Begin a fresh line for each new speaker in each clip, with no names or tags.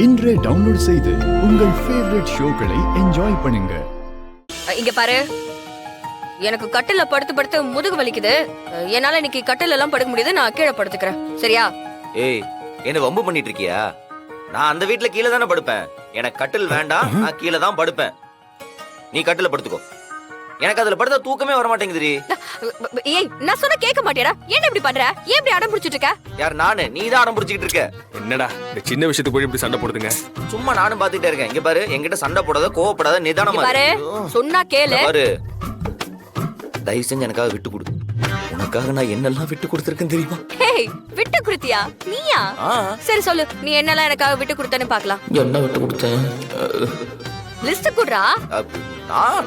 இன்றே டவுன்லோட் செய்து உங்கள் ஃபேவரட் ஷோக்களை என்ஜாய் பண்ணுங்க.
இங்க பாரு, எனக்கு கட்டில படுத்து படுத்து முதுகு வலிக்குது. என்னால இன்னைக்கு கட்டில எல்லாம் படுக்க முடியுது. நான் கீழே படுத்துக்கிறேன், சரியா?
ஏய், என்ன வம்பு பண்ணிட்டு இருக்கியா? நான் அந்த வீட்ல கீழே தானே படுப்பேன். எனக்கு கட்டில் வேண்டாம், நான் கீழே தான் படுப்பேன். நீ கட்டில படுத்துக்கோ. எனக்கு அதுல படுத்தா தூக்கமே வர மாட்டேங்குதுடி.
ஏய், நான் சொன்னா கேட்க மாட்டேடா. ஏன் இப்படி பண்ற? ஏன் இப்படி அடம் பிடிச்சிட்டு இருக்க?
யார் நானு? நீ தான் அடம் பிடிச்சிட்டு இருக்க.
என்னடா இந்த சின்ன விஷயத்துக்கு போய் இப்படி சண்டை போடுதுங்க?
சும்மா நானும் பாத்துட்டே இருக்கேன். இங்க பாரு, என்கிட்ட சண்டை போடாத, கோவப்படாத, நிதானமா
பாரு, சொன்னா கேளு.
பாரு, தயவு செஞ்சு எனக்காக விட்டு கொடு. உனக்காக நான் என்னெல்லாம் விட்டு கொடுத்திருக்கேன் தெரியுமா?
ஏய், விட்டு கொடுத்தியா? நீயா? சரி சொல்லு, நீ என்னெல்லாம் எனக்காக விட்டு கொடுத்தேன்னு பார்க்கலாம்.
என்ன விட்டு கொடுத்தேன்?
லிஸ்ட் குடுறா.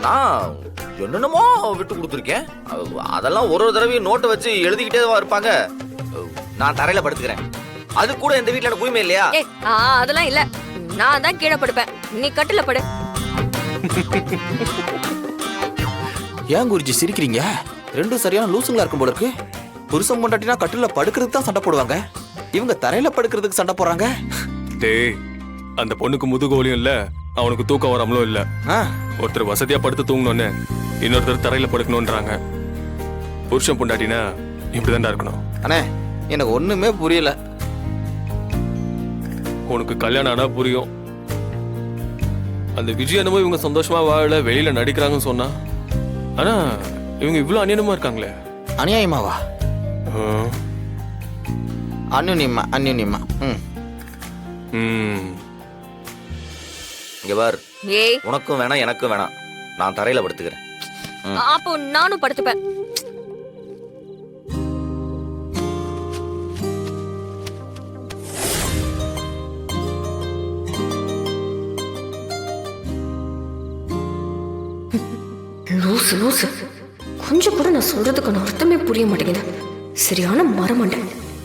நான் என்னென்னமோ விட்டு கொடுத்துருக்கேன். அதெல்லாம் ஒரு தடவையும் நோட்டை வச்சு எழுதிக்கிட்டே தான் இருப்பாங்க. நான் தரையில படுத்துக்கிறேன். அது கூட இந்த வீட்டுல எனக்கு உரிமை இல்லையா?
ஏய், அதெல்லாம் இல்ல. நான் தான் கீழே படுப்பேன், நீ கட்டில படு.
ஏன் குருஜி சிரிக்கிறீங்க? ரெண்டும் சரியான லூசுங்களா இருக்கும் போல இருக்கு. புருஷன் பொண்டாட்டினா கட்டில படுக்கிறதுக்கு தான் சண்டை போடுவாங்க, இவங்க தரையில படுக்கிறதுக்கு சண்டை போடுறாங்க.
டேய், அந்த பொண்ணுக்கு முதுகோலியும் இல்ல, அவனுக்கு தூக்கம் வராமலும் இல்ல. ஒருத்தர் வசதியா படுத்து தூங்கணும்னு இன்னொருத்தர் தரையில படுக்கணும்ன்றாங்க. புருஷன் பொண்டாட்டினா இப்படிதான்டா இருக்கணும்.
அண்ணே, எனக்கு ஒண்ணுமே புரியல.
உனக்கு கல்யாணம் ஆனா புரியும். அந்த விஜய் என்னமோ இவங்க சந்தோஷமா வாழ வெளியில நடிக்கிறாங்கன்னு சொன்னா, ஆனா இவங்க இவ்வளவு அநியாயமா இருக்காங்களே.
அநியாயமாவா? அந்யுன்யமா அந்யுன்யமா.
இங்க பார்,
ஏய்,
உனக்கும் வேணாம் எனக்கும் வேணாம். நான் தரையில படுத்துக்கிறேன்.
அப்போ நானும் படுத்துப்பேன். லூசு லூசு, கொஞ்சம் கூட நான் சொல்றதுக்கான அர்த்தமே புரிய மாட்டேங்குது. சரியான மரமண்டை.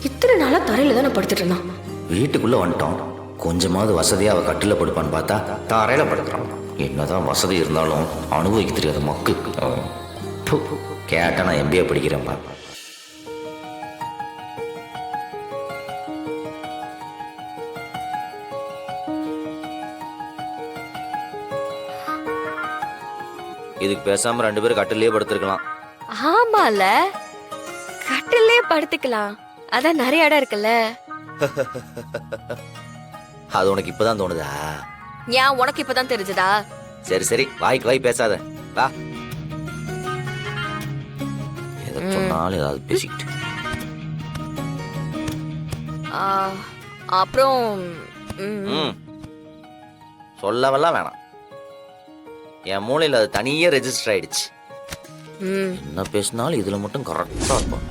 இத்தனை நாளா தரையில தான் படுத்துட்டு இருந்தான்.
வீட்டுக்குள்ள வந்துட்டோம். கொஞ்சமாவது வசதியா அவ கட்டில படுப்பான்னு பார்த்தா தரையில படுத்துறான். என்னதான் வசதி இருந்தாலும் அனுபவிக்க தெரியாத மக்கு. கேட்டா நான் MBA படிக்கிறேன்ப்பா. இதுக்கு பேசாம 2 பேரும் கட்டிலே படுத்திருக்கலாம்.
ஆமால, கட்டிலே படுத்துக்கலாம். அதான் நிறைய இடம் இருக்குல்ல.
அது உனக்கு இப்பதான் தோணுதா?
ஏன், உனக்கு இப்பதான் தெரிஞ்சதா?
சரி சரி, வாய்க்கு வாய் பேசாத. வா, எதை சொன்னாலும் ஏதாவது பேசிக்கிட்டு.
அப்புறம்
சொல்லவெல்லாம் வேணாம். என் மூளையில் அது தனியே ரெஜிஸ்டர் ஆயிடுச்சு. என்ன பேசினாலும் இதுல மட்டும் கரெக்டா இருப்பான்.